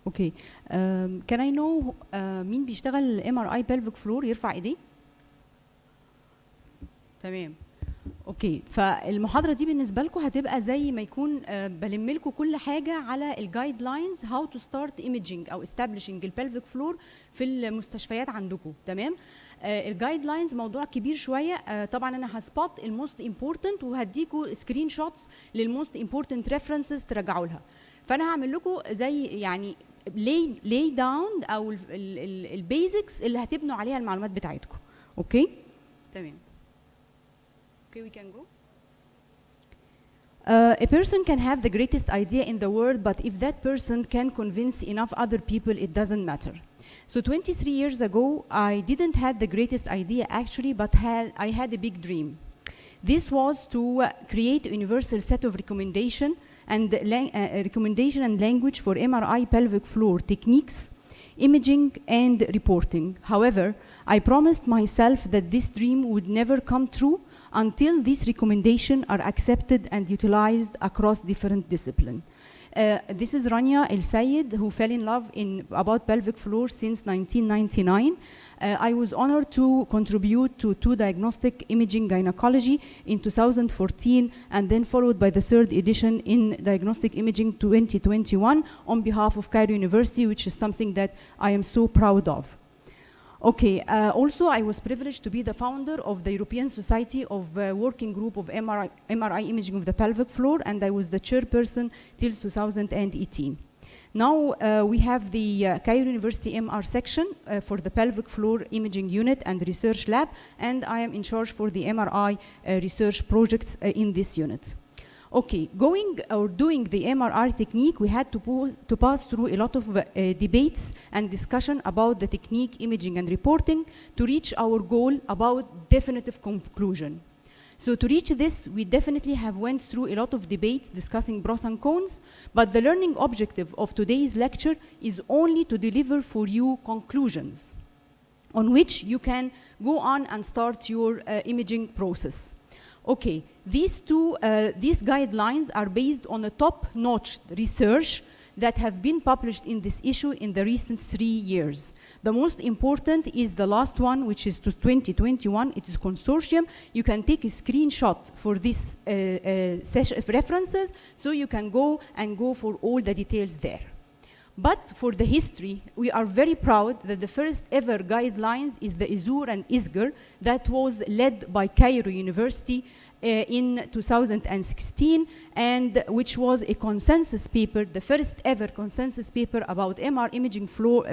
اوكي. Can I know مين بيشتغل MRI pelvic floor يرفع ايديه؟ تمام. اوكي، فالمحاضره دي بالنسبه لكم هتبقى زي ما يكون بلم لكم كل حاجه على الجايد لاينز هاو تو ستارت ايميجينج او استابليشنج البلفيك فلور في المستشفيات عندكم. تمام. الجايد لاينز موضوع كبير شويه. طبعا انا هسبوت الموست امبورتنت وهديكم سكرين شوتس للموست امبورتنت ريفرنسز تراجعوا لها. فانا هعمل لكم زي يعني لي داون او البيزكس اللي هتبنوا عليها المعلومات بتاعتكم. اوكي تمام. Okay, we can go. A person can have the greatest idea in the world, but if that person can convince enough other people, it doesn't matter. So 23 years ago, I didn't have the greatest idea actually, but I had a big dream. This was to create a universal set of recommendation and language for MRI pelvic floor techniques, imaging and reporting. However, I promised myself that this dream would never come true until these recommendations are accepted and utilized across different disciplines. This is Rania El Sayed, who fell in love about pelvic floor since 1999. I was honored to contribute to diagnostic imaging gynecology in 2014, and then followed by the third edition in diagnostic imaging 2021 on behalf of Cairo University, which is something that I am so proud of. Okay, also I was privileged to be the founder of the European Society of Working Group of MRI Imaging of the Pelvic Floor, and I was the chairperson till 2018. Now we have the Cairo University MR section for the pelvic floor imaging unit and research lab, and I am in charge for the MRI research projects in this unit. Okay, doing the MRI technique, we had to pass through a lot of debates and discussion about the technique, imaging and reporting to reach our goal about definitive conclusion. So to reach this, we definitely have went through a lot of debates discussing pros and cons, but the learning objective of today's lecture is only to deliver for you conclusions on which you can go on and start your imaging process. Okay, these guidelines are based on a top-notch research that have been published in this issue in the recent 3 years. The most important is the last one, which is to 2021. It is consortium. You can take a screenshot for this references, so you can go for all the details there. But for the history, we are very proud that the first ever guidelines is the ISUR and ISGR that was led by Cairo University in 2016, and which was a consensus paper, the first ever consensus paper about MR imaging floor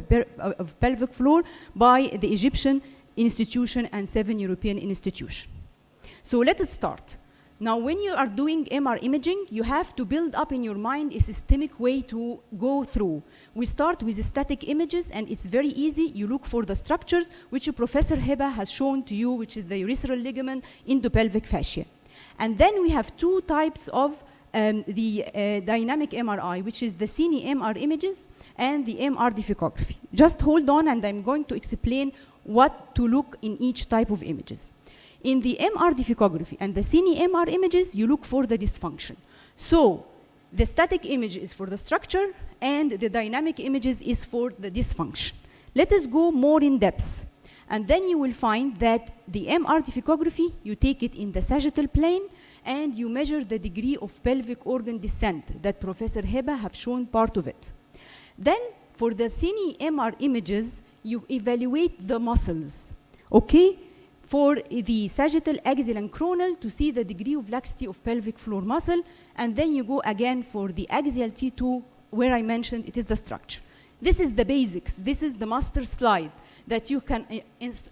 of pelvic floor by the Egyptian institution and 7 European institutions. So let us start. Now, when you are doing MR imaging, you have to build up in your mind a systemic way to go through. We start with the static images, and it's very easy. You look for the structures, which Professor Heba has shown to you, which is the urethral ligament, endopelvic fascia. And then we have two types of the dynamic MRI, which is the cine MR images and the MR difficography. Just hold on, and I'm going to explain what to look in each type of images. In the MR difficography and the cine MR images, you look for the dysfunction. So the static image is for the structure, and the dynamic images is for the dysfunction. Let us go more in depth. And then you will find that the MR difficography, you take it in the sagittal plane, and you measure the degree of pelvic organ descent that Professor Heba have shown part of it. Then for the cine MR images, you evaluate the muscles, okay? For the sagittal, axial, and coronal to see the degree of laxity of pelvic floor muscle, and then you go again for the axial T2, where I mentioned it is the structure. This is the basics. This is the master slide that you can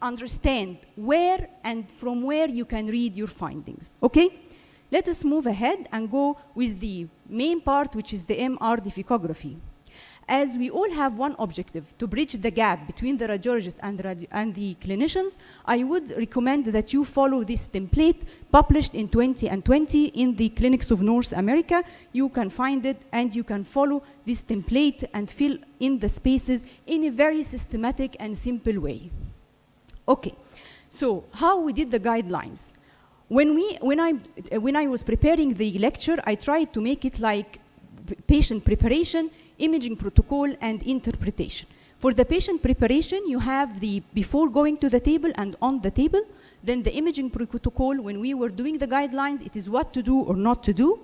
understand where and from where you can read your findings. Okay? Let us move ahead and go with the main part, which is the MR difficography. As we all have one objective, to bridge the gap between the radiologist and the clinicians, I would recommend that you follow this template published in 2020 in the Clinics of North America. You can find it, and you can follow this template and fill in the spaces in a very systematic and simple way. Okay, so how we did the guidelines. When I was preparing the lecture, I tried to make it like patient preparation imaging protocol and interpretation. For the patient preparation, you have the before going to the table and on the table. Then the imaging protocol, when we were doing the guidelines, it is what to do or not to do.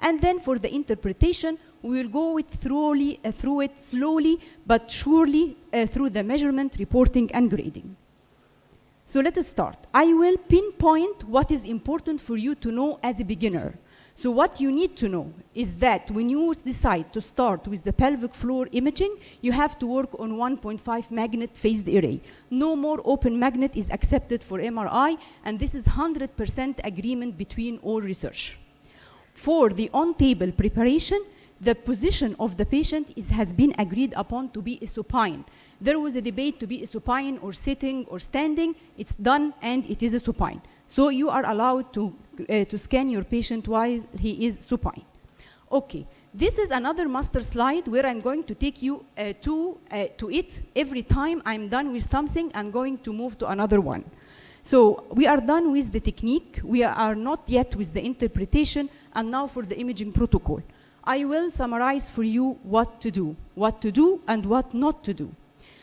And then for the interpretation, we will go through it slowly but surely through the measurement, reporting, and grading. So let us start. I will pinpoint what is important for you to know as a beginner. So what you need to know is that when you decide to start with the pelvic floor imaging, you have to work on 1.5 magnet phased array. No more open magnet is accepted for MRI, and this is 100% agreement between all research. For the on-table preparation, the position of the patient has been agreed upon to be a supine. There was a debate to be a supine or sitting or standing. It's done and it is a supine. So you are allowed to scan your patient while he is supine. Okay, this is another master slide where I'm going to take you to it. Every time I'm done with something, I'm going to move to another one. So we are done with the technique. We are not yet with the interpretation, and now for the imaging protocol. I will summarize for you what to do and what not to do.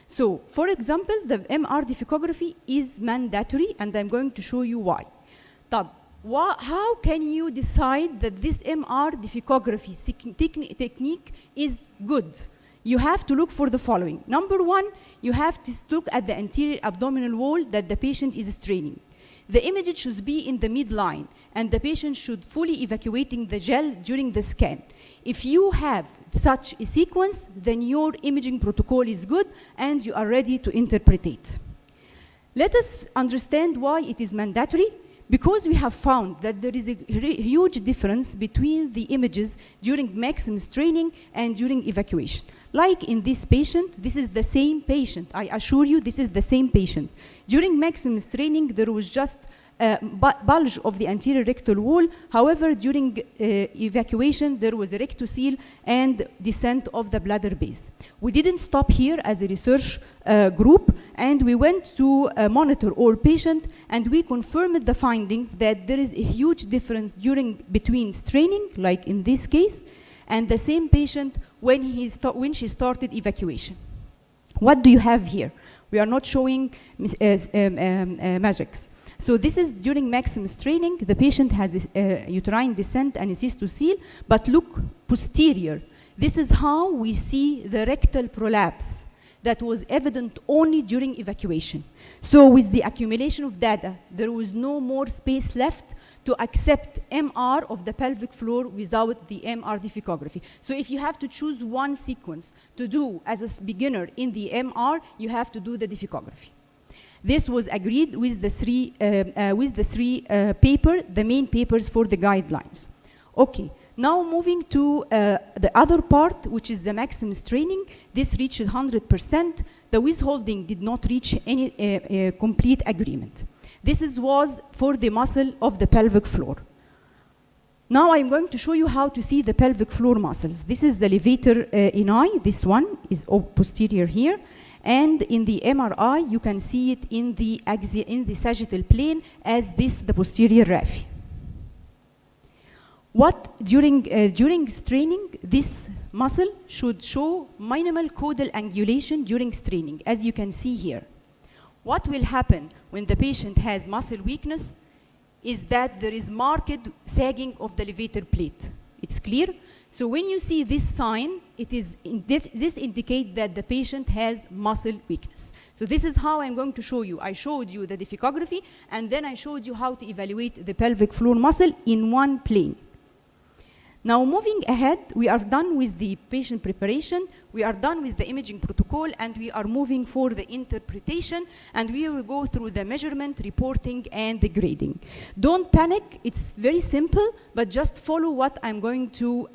So, for example, the MR difficography is mandatory, and I'm going to show you why. How can you decide that this MR difficography technique is good? You have to look for the following. Number one, you have to look at the anterior abdominal wall that the patient is straining. The image should be in the midline, and the patient should fully evacuating the gel during the scan. If you have such a sequence, then your imaging protocol is good and you are ready to interpret it. Let us understand why it is mandatory. Because we have found that there is a huge difference between the images during maximum straining and during evacuation. Like in this patient, this is the same patient. I assure you, this is the same patient. During maximum straining, there was just bulge of the anterior rectal wall. However, during evacuation, there was a rectocele and descent of the bladder base. We didn't stop here as a research group, and we went to monitor all patients, and we confirmed the findings that there is a huge difference between straining, like in this case, and the same patient when she started evacuation. What do you have here? We are not showing magics. So this is during maximum straining. The patient has uterine descent and a cystocele, but look posterior. This is how we see the rectal prolapse that was evident only during evacuation. So with the accumulation of data, there was no more space left to accept MR of the pelvic floor without the MR difficography. So if you have to choose one sequence to do as a beginner in the MR, you have to do the difficography. This was agreed with the three the main papers for the guidelines. Okay, now moving to the other part, which is the maximum straining. This reached 100%. The withholding did not reach any complete agreement. This was for the muscle of the pelvic floor. Now I'm going to show you how to see the pelvic floor muscles. This is the levator ini. This one is posterior here. And in the MRI, you can see it in the sagittal plane as the posterior raphe. During straining, this muscle should show minimal caudal angulation during straining, as you can see here. What will happen when the patient has muscle weakness is that there is marked sagging of the levator plate. It's clear? So when you see this sign, this indicates that the patient has muscle weakness. So this is how I'm going to show you. I showed you the difficography, and then I showed you how to evaluate the pelvic floor muscle in one plane. Now moving ahead, we are done with the patient preparation, we are done with the imaging protocol, and we are moving for the interpretation, and we will go through the measurement, reporting, and the grading. Don't panic, it's very simple, but just follow what I'm going to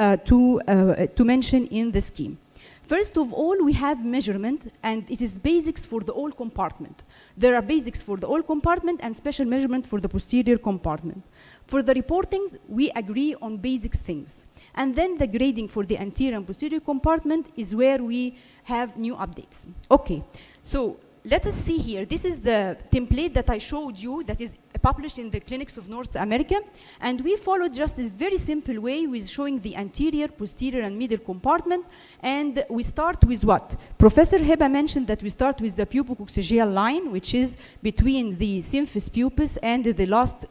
mention in the scheme. First of all, we have measurement, and it is basics for the all compartment. There are basics for the all compartment and special measurement for the posterior compartment. For the reportings, we agree on basic things. And then the grading for the anterior and posterior compartment is where we have new updates. Okay, so let us see here. This is the template that I showed you that is published in the clinics of North America. And we followed just a very simple way with showing the anterior, posterior, and middle compartment. And we start with what? Professor Heba mentioned that we start with the pubococcygeal line, which is between the symphysis pubis and the last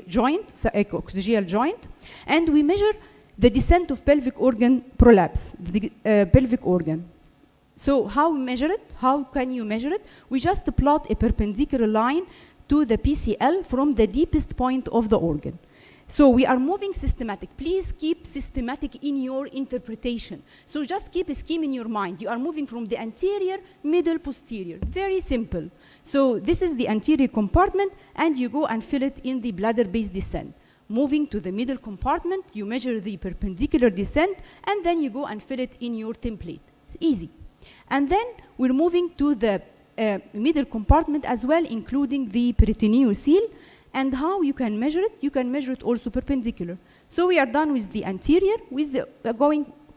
joint, the coccygeal joint. And we measure the descent of pelvic organ prolapse, the pelvic organ. So how we measure it? How can you measure it? We just plot a perpendicular line to the PCL from the deepest point of the organ. So we are moving systematic. Please keep systematic in your interpretation. So just keep a scheme in your mind. You are moving from the anterior, middle, posterior. Very simple. So this is the anterior compartment, and you go and fill it in the bladder-based descent. Moving to the middle compartment, you measure the perpendicular descent, and then you go and fill it in your template. It's easy. And then we're moving to the middle compartment as well, including the peritoneal seal. And how you can measure it? You can measure it also perpendicular. So we are done with the anterior, with the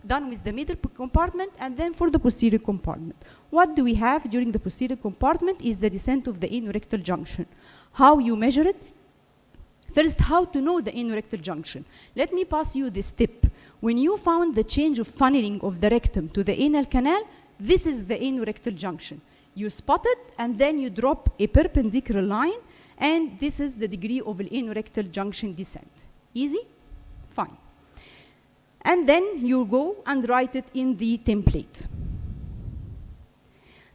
done with the middle compartment, and then for the posterior compartment. What do we have during the posterior compartment is the descent of the anorectal junction. How you measure it? First, how to know the anorectal junction. Let me pass you this tip. When you found the change of funneling of the rectum to the anal canal, this is the anorectal junction. You spot it, and then you drop a perpendicular line, and this is the degree of an anorectal junction descent. Easy? Fine. And then you go and write it in the template.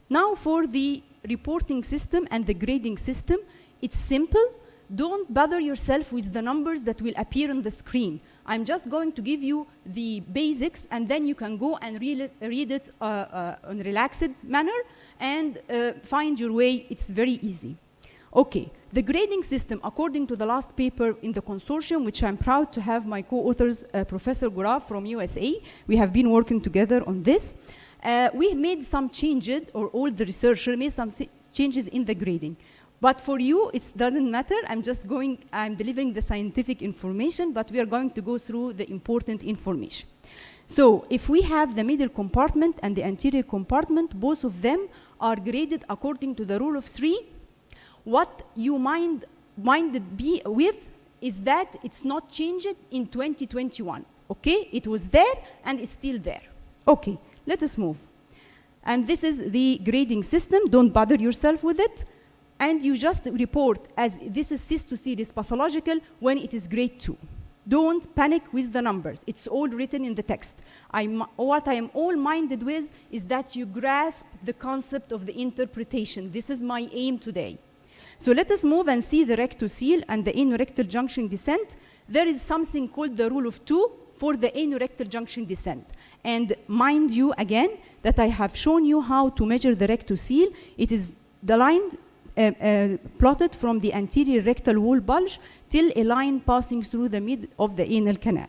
Now for the reporting system and the grading system, it's simple. Don't bother yourself with the numbers that will appear on the screen. I'm just going to give you the basics, and then you can go and read it on a relaxed manner and find your way. It's very easy. Okay, the grading system, according to the last paper in the consortium, which I'm proud to have my co-authors, Professor Prof from USA. We have been working together on this. We made some changes, or all the researchers made some changes in the grading. But for you, it doesn't matter. I'm delivering the scientific information, but we are going to go through the important information. So if we have the middle compartment and the anterior compartment, both of them are graded according to the rule of 3. What you minded be with is that it's not changed in 2021. Okay, it was there and it's still there. Okay, let us move. And this is the grading system. Don't bother yourself with it. And you just report as this is cyst to seal is pathological when it is grade 2. Don't panic with the numbers. It's all written in the text. What I am all minded with is that you grasp the concept of the interpretation. This is my aim today. So let us move and see the rectocele and the anorectal junction descent. There is something called the rule of 2 for the anorectal junction descent. And mind you again that I have shown you how to measure the rectocele. It is the line plotted from the anterior rectal wall bulge till a line passing through the mid of the anal canal.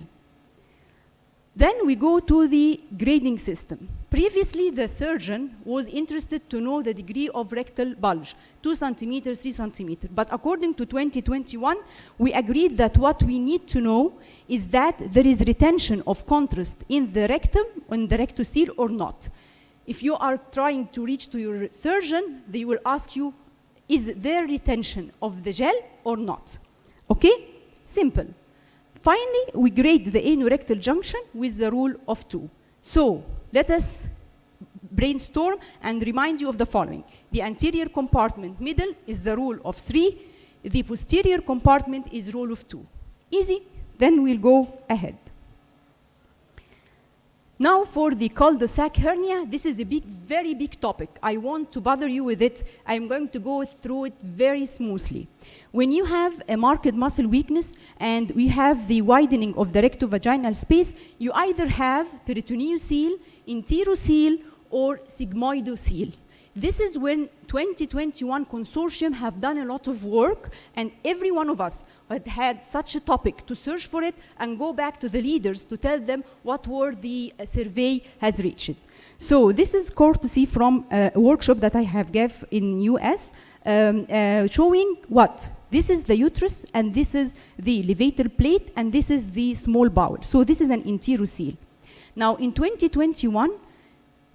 Then we go to the grading system. Previously, the surgeon was interested to know the degree of rectal bulge, 2 centimeters, 3 centimeters. But according to 2021, we agreed that what we need to know is that there is retention of contrast in the rectum, in the rectocele or not. If you are trying to reach to your surgeon, they will ask you, is there retention of the gel or not? Okay? Simple. Finally, we grade the anorectal junction with the rule of 2. So let us brainstorm and remind you of the following. The anterior compartment middle is the rule of 3. The posterior compartment is rule of 2. Easy. Then we'll go ahead. Now for the cul-de-sac hernia, this is a very big topic. I won't to bother you with it. I'm going to go through it very smoothly. When you have a marked muscle weakness and we have the widening of the rectovaginal space, you either have peritoneocele, enterocele, or sigmoidocele. This is when 2021 consortium have done a lot of work, and every one of us had such a topic to search for it and go back to the leaders to tell them what were the survey has reached. So this is courtesy from a workshop that I have gave in US, showing what? This is the uterus, and this is the levator plate, and this is the small bowel. So this is an enterocele. Now in 2021,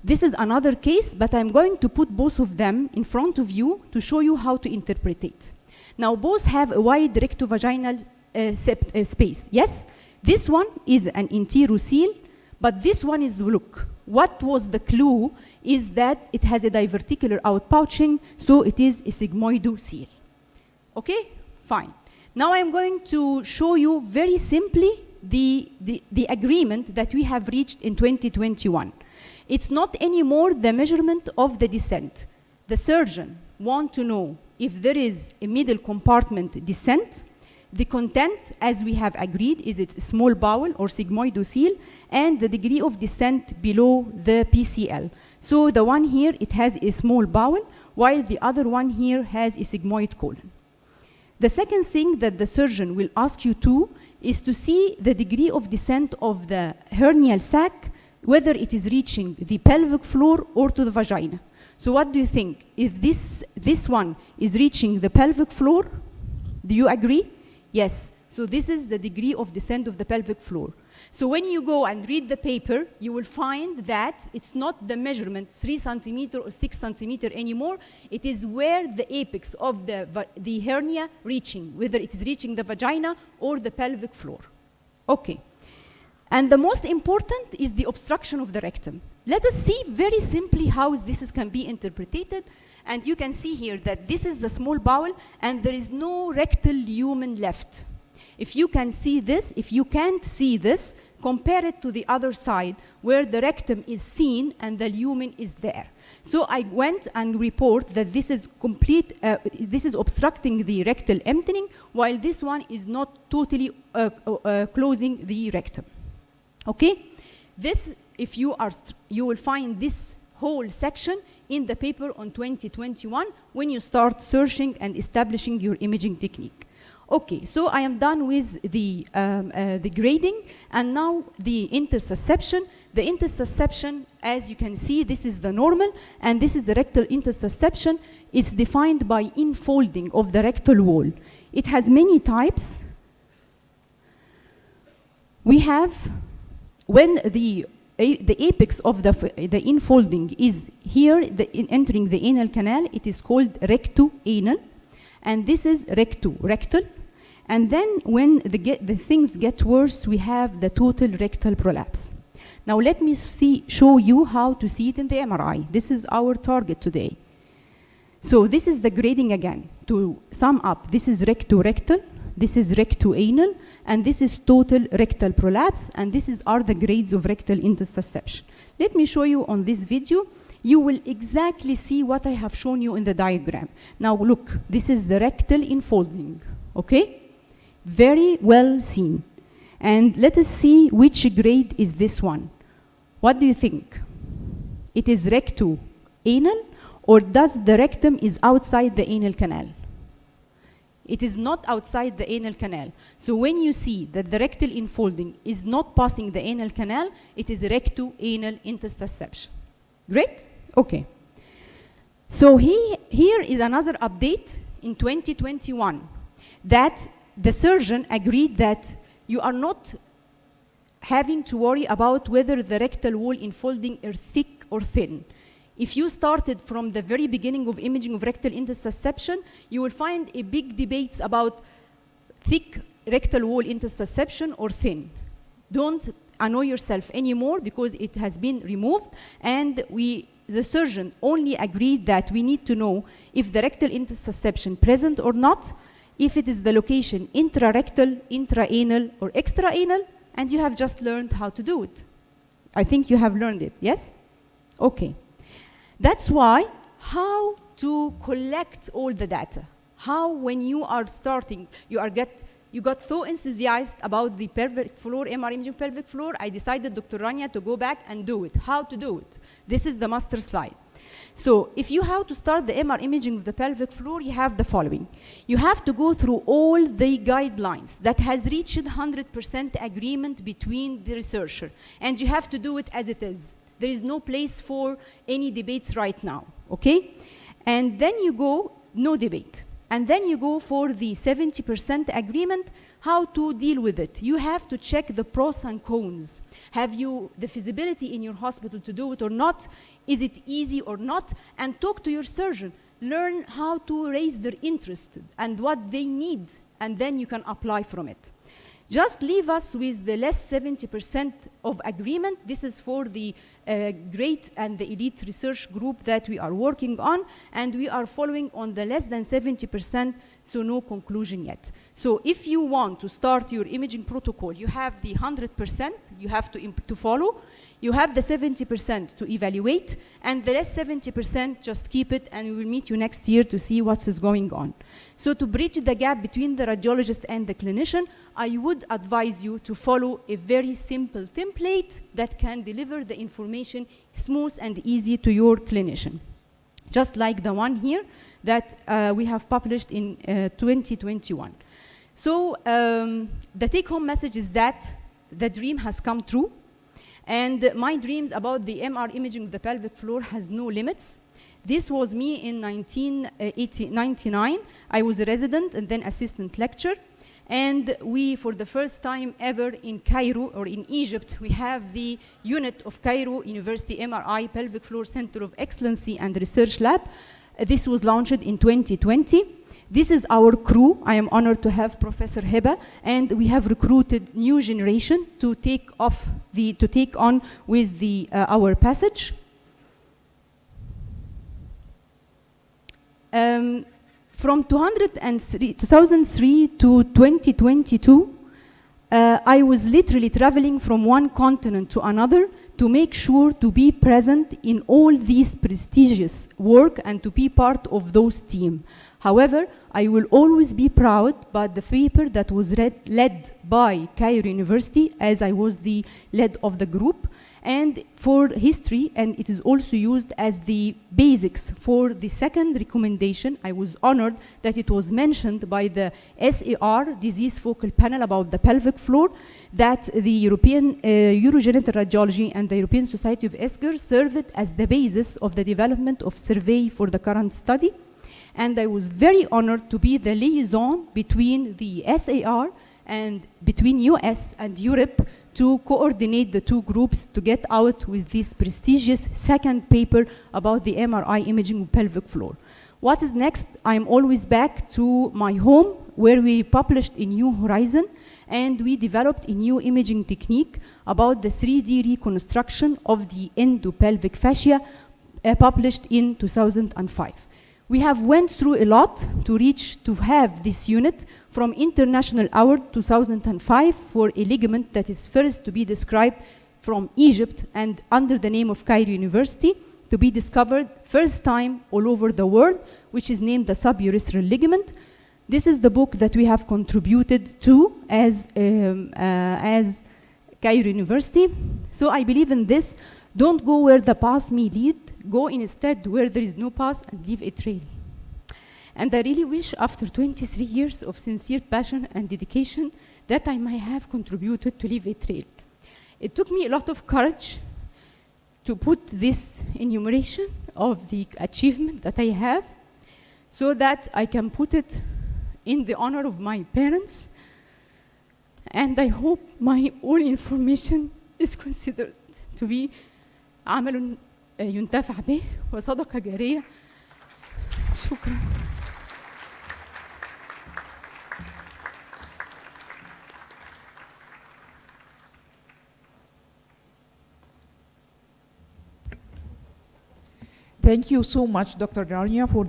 this is another case, but I'm going to put both of them in front of you to show you how to interpret it. Now, both have a wide rectovaginal space. Yes, this one is an enterocele, but this one is, look, what was the clue is that it has a diverticular outpouching, so it is a sigmoidocele. Okay, fine. Now I'm going to show you very simply the agreement that we have reached in 2021. It's not anymore the measurement of the descent. The surgeon wants to know if there is a middle compartment descent. The content, as we have agreed, is it small bowel or sigmoidocele, and the degree of descent below the PCL. So the one here, it has a small bowel, while the other one here has a sigmoid colon. The second thing that the surgeon will ask you to is to see the degree of descent of the hernial sac, whether it is reaching the pelvic floor or to the vagina. So what do you think? If this one is reaching the pelvic floor, do you agree? Yes. So this is the degree of descent of the pelvic floor. So when you go and read the paper, you will find that it's not the measurement 3 centimeter or 6 centimeter anymore. It is where the apex of the hernia reaching, whether it is reaching the vagina or the pelvic floor. Okay. And the most important is the obstruction of the rectum. Let us see very simply how this can be interpreted. And you can see here that this is the small bowel and there is no rectal lumen left. If you can see this, if you can't see this, compare it to the other side where the rectum is seen and the lumen is there. So I went and report that this is complete, this is obstructing the rectal emptying, while this one is not totally closing the rectum. Okay? This, if you will find this whole section in the paper on 2021 when you start searching and establishing your imaging technique. Okay, so I am done with the grading, and now the intersusception. The intersusception, as you can see, this is the normal, and this is the rectal intersusception. It's defined by infolding of the rectal wall. It has many types. We have, when the apex of the infolding is here, entering the anal canal, it is called recto-anal. And this is rectal. And then when the things get worse, we have the total rectal prolapse. Now let me show you how to see it in the MRI. This is our target today. So this is the grading again. To sum up, this is recto-rectal, this is recto-anal, and this is total rectal prolapse, and this are the grades of rectal intersusception. Let me show you on this video. You will exactly see what I have shown you in the diagram. Now look, this is the rectal infolding, okay? Very well seen. And let us see which grade is this one. What do you think? It is recto-anal, or does the rectum is outside the anal canal? It is not outside the anal canal. So when you see that the rectal infolding is not passing the anal canal, it is recto-anal intersusception. Great? Okay. So here is another update in 2021 that the surgeon agreed that you are not having to worry about whether the rectal wall infolding is thick or thin. If you started from the very beginning of imaging of rectal intersusception, you will find a big debates about thick rectal wall intersusception or thin. Don't annoy yourself anymore because it has been removed, and the surgeon only agreed that we need to know if the rectal intersusception present or not, if it is the location intrarectal, intraanal, or extraanal, and you have just learned how to do it. I think you have learned it, yes? Okay. That's why how to collect all the data. How, when you are starting, you got so enthusiastic about the pelvic floor, MR imaging pelvic floor, I decided, Dr. Rania, to go back and do it. How to do it? This is the master slide. So if you have to start the MR imaging of the pelvic floor, you have the following. You have to go through all the guidelines that has reached 100% agreement between the researcher, and you have to do it as it is. There is no place for any debates right now, okay? And then you go, no debate. And then you go for the 70% agreement, how to deal with it. You have to check the pros and cons. Have you the feasibility in your hospital to do it or not? Is it easy or not? And talk to your surgeon. learn how to raise their interest and what they need, and then you can apply from it. Just leave us with the less 70% of agreement. This is for the great and the elite research group that we are working on, and we are following on the less than 70%, so no conclusion yet. So if you want to start your imaging protocol, you have the 100% you have to follow, you have the 70% to evaluate, and the rest 70% just keep it, and we will meet you next year to see what is going on. So to bridge the gap between the radiologist and the clinician, I would advise you to follow a very simple template that can deliver the information smooth and easy to your clinician. Just like the one here that we have published in 2021. So the take-home message is that the dream has come true, and my dreams about the MR imaging of the pelvic floor has no limits. This was me in 1999. I was a resident and then assistant lecturer. And we, for the first time ever in Cairo, or in Egypt, we have the unit of Cairo University MRI Pelvic Floor Center of Excellency and Research Lab. This was launched in 2020. This is our crew. I am honored to have Professor Heba, and we have recruited new generation to take on with our passage. From 2003 to 2022, I was literally traveling from one continent to another to make sure to be present in all these prestigious work and to be part of those teams. However, I will always be proud by the paper that was led by Cairo University, as I was the lead of the group, and for history, and it is also used as the basics for the second recommendation. I was honored that it was mentioned by the SAR, Disease Focal Panel, about the pelvic floor, that the European Urogenital Radiology and the European Society of Eschar served as the basis of the development of survey for the current study. And I was very honored to be the liaison between the SAR and between US and Europe to coordinate the two groups to get out with this prestigious second paper about the MRI imaging of pelvic floor. What is next? I'm always back to my home, where we published a new horizon, and we developed a new imaging technique about the 3D reconstruction of the endopelvic fascia, published in 2005. We have went through a lot to have this unit from International Award 2005 for a ligament that is first to be described from Egypt and under the name of Cairo University, to be discovered first time all over the world, which is named the suburethral ligament. This is the book that we have contributed to as Cairo University. So I believe in this. Don't go where the path may lead. Go instead where there is no path and leave a trail. And I really wish, after 23 years of sincere passion and dedication, that I might have contributed to leave a trail. It took me a lot of courage to put this enumeration of the achievement that I have, so that I can put it in the honor of my parents. And I hope my own information is considered to be عمل ينتفع به وصدقة جارية. شكرا. Thank you so much, Dr. Rania, for